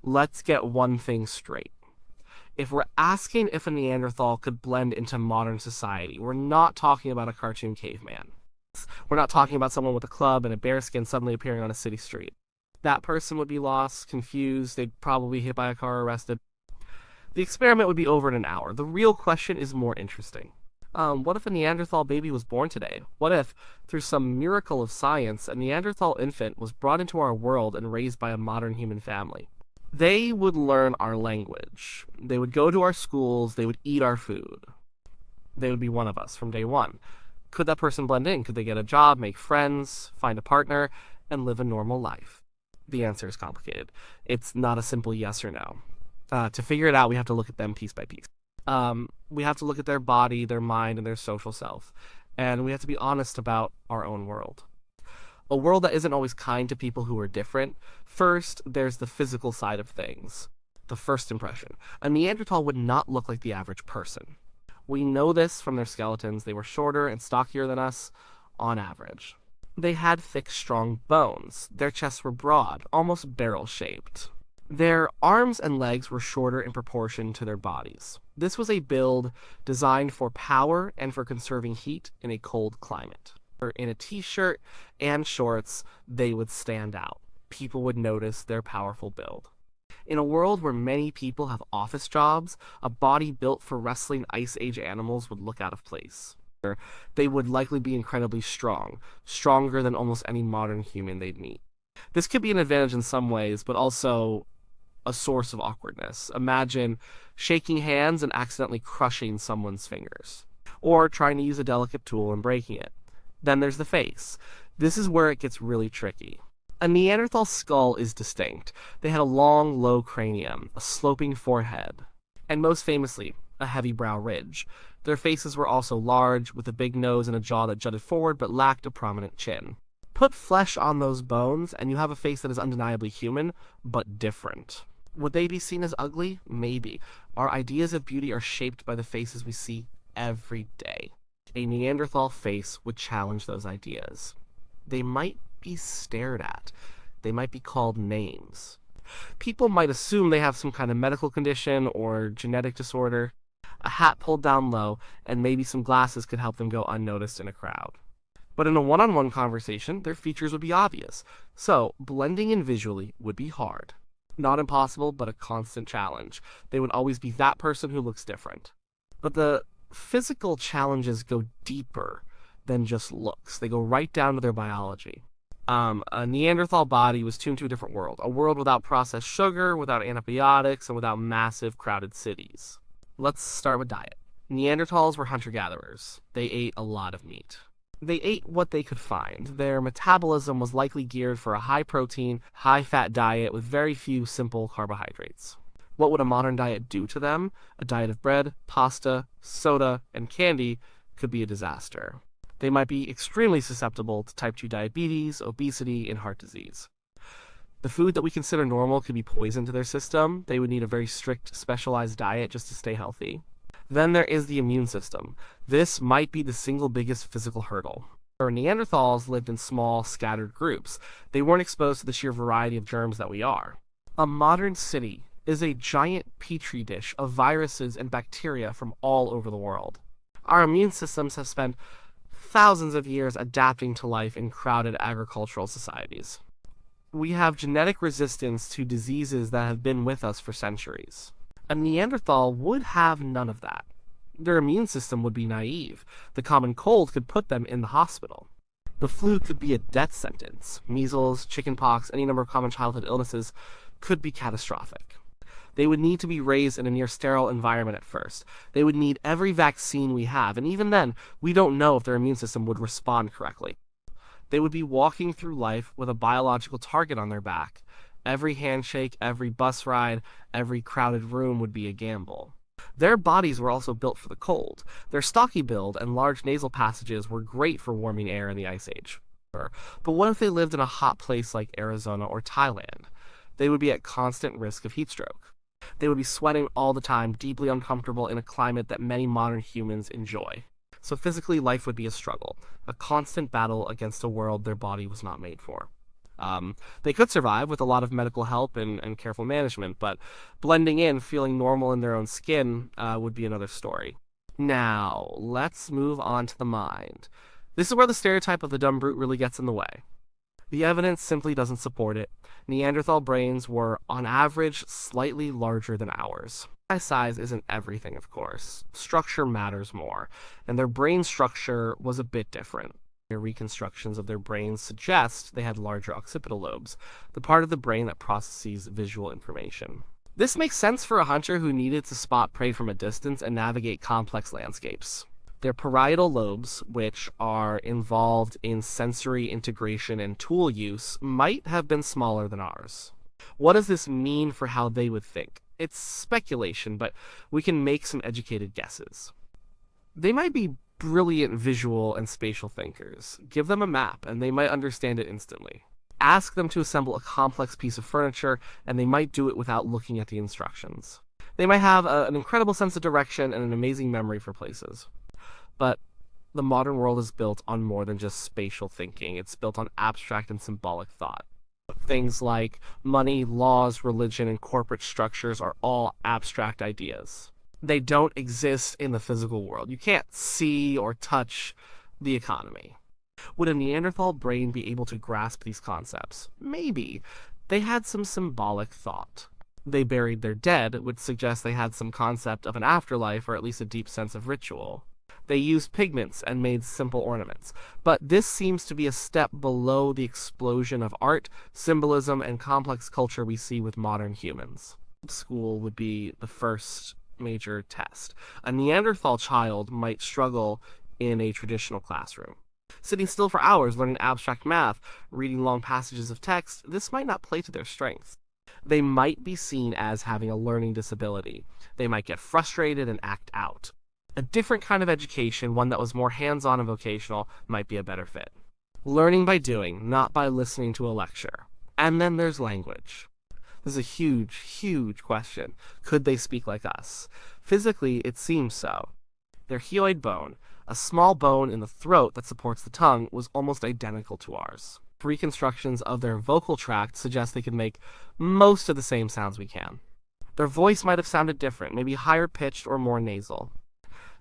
Let's get one thing straight. If we're asking if a Neanderthal could blend into modern society, we're not talking about a cartoon caveman. We're not talking about someone with a club and a bearskin suddenly appearing on a city street. That person would be lost, confused, they'd probably be hit by a car or arrested. The experiment would be over in an hour. The real question is more interesting. What if a Neanderthal baby was born today? What if, through some miracle of science, a Neanderthal infant was brought into our world and raised by a modern human family? They would learn our language. They would go to our schools. They would eat our food. They would be one of us from day one. Could that person blend in? Could they get a job, make friends, find a partner, and live a normal life? The answer is complicated. It's not a simple yes or no. To figure it out, we have to look at them piece by piece. We have to look at their body, their mind, and their social self. And we have to be honest about our own world. A world that isn't always kind to people who are different. First, there's the physical side of things. The first impression. A Neanderthal would not look like the average person. We know this from their skeletons. They were shorter and stockier than us, on average. They had thick, strong bones. Their chests were broad, almost barrel-shaped. Their arms and legs were shorter in proportion to their bodies. This was a build designed for power and for conserving heat in a cold climate. In a t-shirt and shorts, they would stand out. People would notice their powerful build. In a world where many people have office jobs, a body built for wrestling Ice Age animals would look out of place. They would likely be incredibly strong, stronger than almost any modern human they'd meet. This could be an advantage in some ways, but also a source of awkwardness. Imagine shaking hands and accidentally crushing someone's fingers, or trying to use a delicate tool and breaking it. Then there's the face. This is where it gets really tricky. A Neanderthal skull is distinct. They had a long, low cranium, a sloping forehead, and most famously, a heavy brow ridge. Their faces were also large, with a big nose and a jaw that jutted forward but lacked a prominent chin. Put flesh on those bones, and you have a face that is undeniably human, but different. Would they be seen as ugly? Maybe. Our ideas of beauty are shaped by the faces we see every day. A Neanderthal face would challenge those ideas. They might be stared at. They might be called names. People might assume they have some kind of medical condition or genetic disorder. A hat pulled down low, and maybe some glasses could help them go unnoticed in a crowd. But in a one-on-one conversation, their features would be obvious. So, blending in visually would be hard. Not impossible, but a constant challenge. They would always be that person who looks different. But the physical challenges go deeper than just looks. They go right down to their biology. A Neanderthal body was tuned to a different world. A world without processed sugar, without antibiotics, and without massive crowded cities. Let's start with diet. Neanderthals were hunter-gatherers. They ate a lot of meat. They ate what they could find. Their metabolism was likely geared for a high-protein, high-fat diet with very few simple carbohydrates. What would a modern diet do to them? A diet of bread, pasta, soda, and candy could be a disaster. They might be extremely susceptible to type 2 diabetes, obesity, and heart disease. The food that we consider normal could be poison to their system. They would need a very strict, specialized diet just to stay healthy. Then there is the immune system. This might be the single biggest physical hurdle. Our Neanderthals lived in small, scattered groups. They weren't exposed to the sheer variety of germs that we are. A modern city is a giant petri dish of viruses and bacteria from all over the world. Our immune systems have spent thousands of years adapting to life in crowded agricultural societies. We have genetic resistance to diseases that have been with us for centuries. A Neanderthal would have none of that. Their immune system would be naive. The common cold could put them in the hospital. The flu could be a death sentence. Measles, chickenpox, any number of common childhood illnesses could be catastrophic. They would need to be raised in a near-sterile environment at first. They would need every vaccine we have, and even then, we don't know if their immune system would respond correctly. They would be walking through life with a biological target on their back. Every handshake, every bus ride, every crowded room would be a gamble. Their bodies were also built for the cold. Their stocky build and large nasal passages were great for warming air in the Ice Age. But what if they lived in a hot place like Arizona or Thailand? They would be at constant risk of heat stroke. They would be sweating all the time, deeply uncomfortable in a climate that many modern humans enjoy. So physically, life would be a struggle, a constant battle against a world their body was not made for. They could survive with a lot of medical help and careful management, but blending in, feeling normal in their own skin, would be another story. Now, let's move on to the mind. This is where the stereotype of the dumb brute really gets in the way. The evidence simply doesn't support it. Neanderthal brains were, on average, slightly larger than ours. Size isn't everything, of course. Structure matters more, and their brain structure was a bit different. Their reconstructions of their brains suggest they had larger occipital lobes, the part of the brain that processes visual information. This makes sense for a hunter who needed to spot prey from a distance and navigate complex landscapes. Their parietal lobes, which are involved in sensory integration and tool use, might have been smaller than ours. What does this mean for how they would think? It's speculation, but we can make some educated guesses. They might be brilliant visual and spatial thinkers. Give them a map, and they might understand it instantly. Ask them to assemble a complex piece of furniture, and they might do it without looking at the instructions. They might have an incredible sense of direction and an amazing memory for places. But the modern world is built on more than just spatial thinking. It's built on abstract and symbolic thought. Things like money, laws, religion, and corporate structures are all abstract ideas. They don't exist in the physical world. You can't see or touch the economy. Would a Neanderthal brain be able to grasp these concepts? Maybe. They had some symbolic thought. They buried their dead, which suggests they had some concept of an afterlife or at least a deep sense of ritual. They used pigments and made simple ornaments, but this seems to be a step below the explosion of art, symbolism, and complex culture we see with modern humans. School would be the first major test. A Neanderthal child might struggle in a traditional classroom. Sitting still for hours learning abstract math, reading long passages of text, this might not play to their strengths. They might be seen as having a learning disability. They might get frustrated and act out. A different kind of education, one that was more hands-on and vocational, might be a better fit. Learning by doing, not by listening to a lecture. And then there's language. This is a huge, huge question. Could they speak like us? Physically, it seems so. Their hyoid bone, a small bone in the throat that supports the tongue, was almost identical to ours. Reconstructions of their vocal tract suggest they could make most of the same sounds we can. Their voice might have sounded different, maybe higher pitched or more nasal.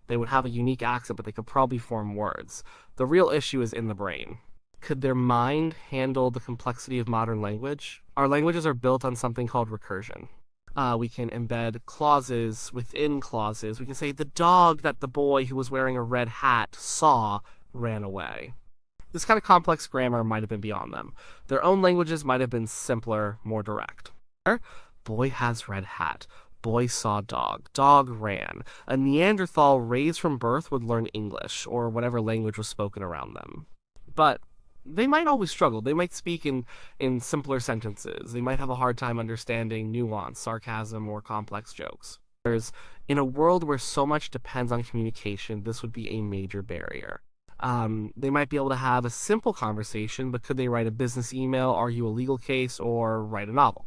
They would have a unique accent, but they could probably form words. The real issue is in the brain. Could their mind handle the complexity of modern language? Our languages are built on something called recursion. We can embed clauses within clauses. We can say, the dog that the boy who was wearing a red hat saw ran away. This kind of complex grammar might have been beyond them. Their own languages might have been simpler, more direct. Boy has red hat. Boy saw dog. Dog ran. A Neanderthal raised from birth would learn English, or whatever language was spoken around them. But they might always struggle. They might speak in simpler sentences. They might have a hard time understanding nuance, sarcasm, or complex jokes. In a world where so much depends on communication, this would be a major barrier. They might be able to have a simple conversation, but could they write a business email, argue a legal case, or write a novel?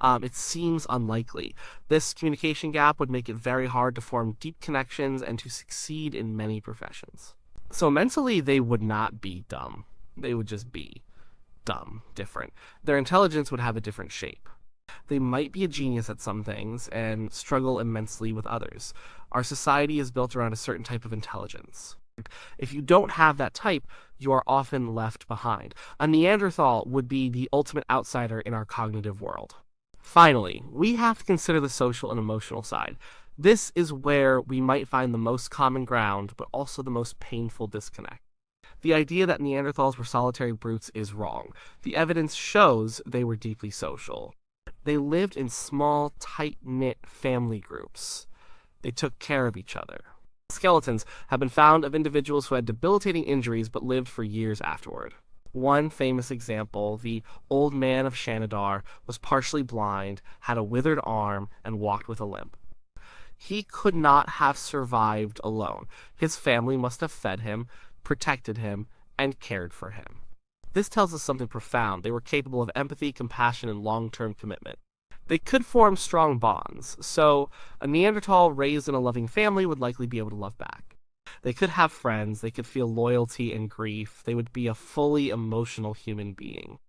It seems unlikely. This communication gap would make it very hard to form deep connections and to succeed in many professions. So mentally, they would not be dumb. They would just be dumb, different. Their intelligence would have a different shape. They might be a genius at some things and struggle immensely with others. Our society is built around a certain type of intelligence. If you don't have that type, you are often left behind. A Neanderthal would be the ultimate outsider in our cognitive world. Finally, we have to consider the social and emotional side. This is where we might find the most common ground, but also the most painful disconnect. The idea that Neanderthals were solitary brutes is wrong. The evidence shows they were deeply social. They lived in small, tight-knit family groups. They took care of each other. Skeletons have been found of individuals who had debilitating injuries but lived for years afterward. One famous example, the old man of Shanidar, was partially blind, had a withered arm, and walked with a limp. He could not have survived alone. His family must have fed him, protected him, and cared for him. This tells us something profound. They were capable of empathy, compassion, and long-term commitment. They could form strong bonds, so a Neanderthal raised in a loving family would likely be able to love back. They could have friends, they could feel loyalty and grief, they would be a fully emotional human being.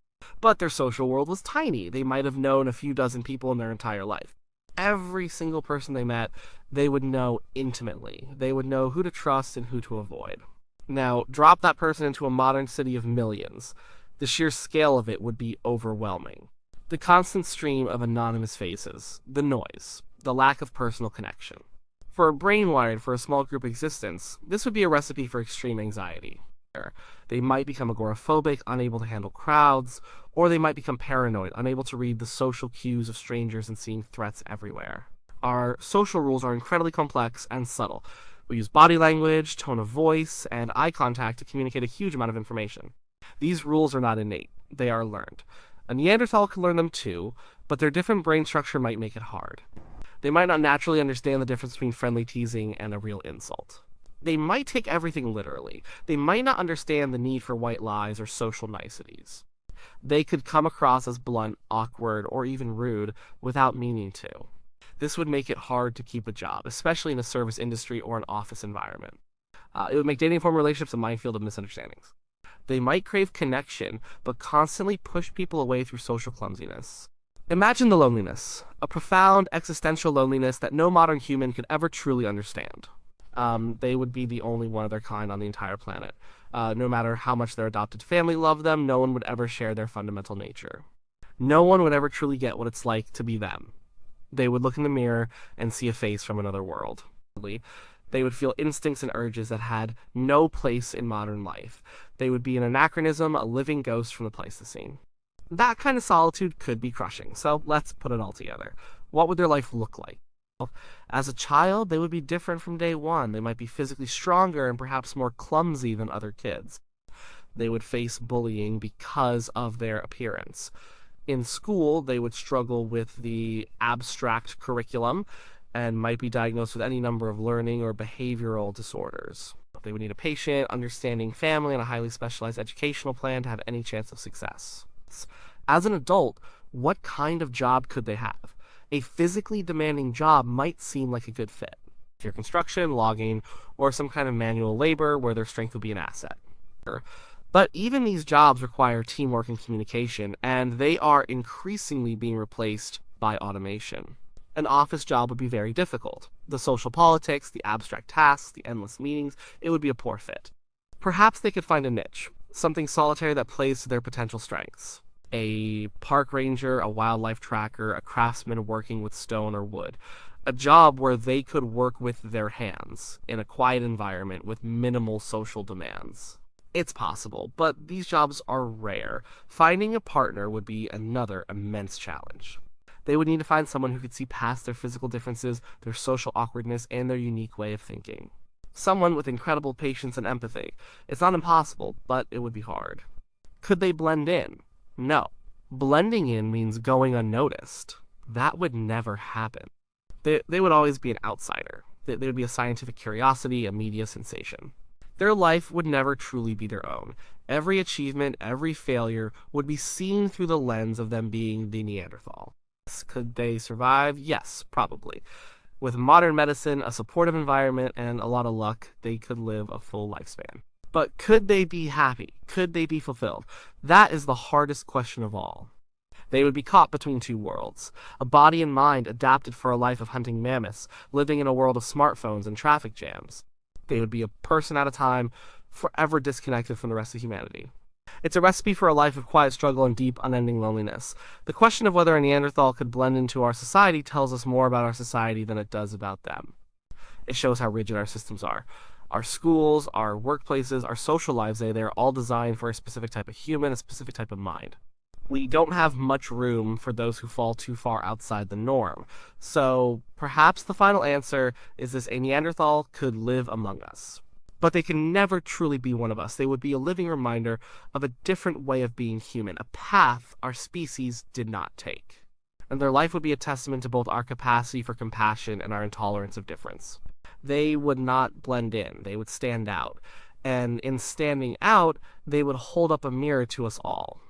But their social world was tiny. They might have known a few dozen people in their entire life. Every single person they met, they would know intimately. They would know who to trust and who to avoid. Now, drop that person into a modern city of millions. The sheer scale of it would be overwhelming. The constant stream of anonymous faces, the noise, the lack of personal connection. For a brain-wired for a small group existence, this would be a recipe for extreme anxiety. They might become agoraphobic, unable to handle crowds, or they might become paranoid, unable to read the social cues of strangers and seeing threats everywhere. Our social rules are incredibly complex and subtle. We use body language, tone of voice, and eye contact to communicate a huge amount of information. These rules are not innate, they are learned. A Neanderthal can learn them too, but their different brain structure might make it hard. They might not naturally understand the difference between friendly teasing and a real insult. They might take everything literally. They might not understand the need for white lies or social niceties. They could come across as blunt, awkward, or even rude without meaning to. This would make it hard to keep a job, especially in a service industry or an office environment. It would make dating and forming relationships a minefield of misunderstandings. They might crave connection, but constantly push people away through social clumsiness. Imagine the loneliness, a profound existential loneliness that no modern human could ever truly understand. They would be the only one of their kind on the entire planet. No matter how much their adopted family loved them, no one would ever share their fundamental nature. No one would ever truly get what it's like to be them. They would look in the mirror and see a face from another world. They would feel instincts and urges that had no place in modern life. They would be an anachronism, a living ghost from the Pleistocene. That kind of solitude could be crushing, so let's put it all together. What would their life look like? As a child, they would be different from day one. They might be physically stronger and perhaps more clumsy than other kids. They would face bullying because of their appearance. In school, they would struggle with the abstract curriculum and might be diagnosed with any number of learning or behavioral disorders. They would need a patient, understanding family, and a highly specialized educational plan to have any chance of success. As an adult, what kind of job could they have? A physically demanding job might seem like a good fit. If you're construction, logging, or some kind of manual labor where their strength would be an asset. But even these jobs require teamwork and communication, and they are increasingly being replaced by automation. An office job would be very difficult. The social politics, the abstract tasks, the endless meetings, it would be a poor fit. Perhaps they could find a niche, something solitary that plays to their potential strengths. A park ranger, a wildlife tracker, a craftsman working with stone or wood. A job where they could work with their hands, in a quiet environment with minimal social demands. It's possible, but these jobs are rare. Finding a partner would be another immense challenge. They would need to find someone who could see past their physical differences, their social awkwardness, and their unique way of thinking. Someone with incredible patience and empathy. It's not impossible, but it would be hard. Could they blend in? No. Blending in means going unnoticed. That would never happen. They would always be an outsider. They would be a scientific curiosity, a media sensation. Their life would never truly be their own. Every achievement, every failure would be seen through the lens of them being the Neanderthal. Could they survive? Yes, probably. With modern medicine, a supportive environment, and a lot of luck, they could live a full lifespan. But could they be happy? Could they be fulfilled? That is the hardest question of all. They would be caught between two worlds, a body and mind adapted for a life of hunting mammoths, living in a world of smartphones and traffic jams. They would be a person at a time, forever disconnected from the rest of humanity. It's a recipe for a life of quiet struggle and deep, unending loneliness. The question of whether a Neanderthal could blend into our society tells us more about our society than it does about them. It shows how rigid our systems are. Our schools, our workplaces, our social lives, they're all designed for a specific type of human, a specific type of mind. We don't have much room for those who fall too far outside the norm. So perhaps the final answer is this: a Neanderthal could live among us. But they can never truly be one of us. They would be a living reminder of a different way of being human, a path our species did not take. And their life would be a testament to both our capacity for compassion and our intolerance of difference. They would not blend in. They would stand out. And in standing out, they would hold up a mirror to us all.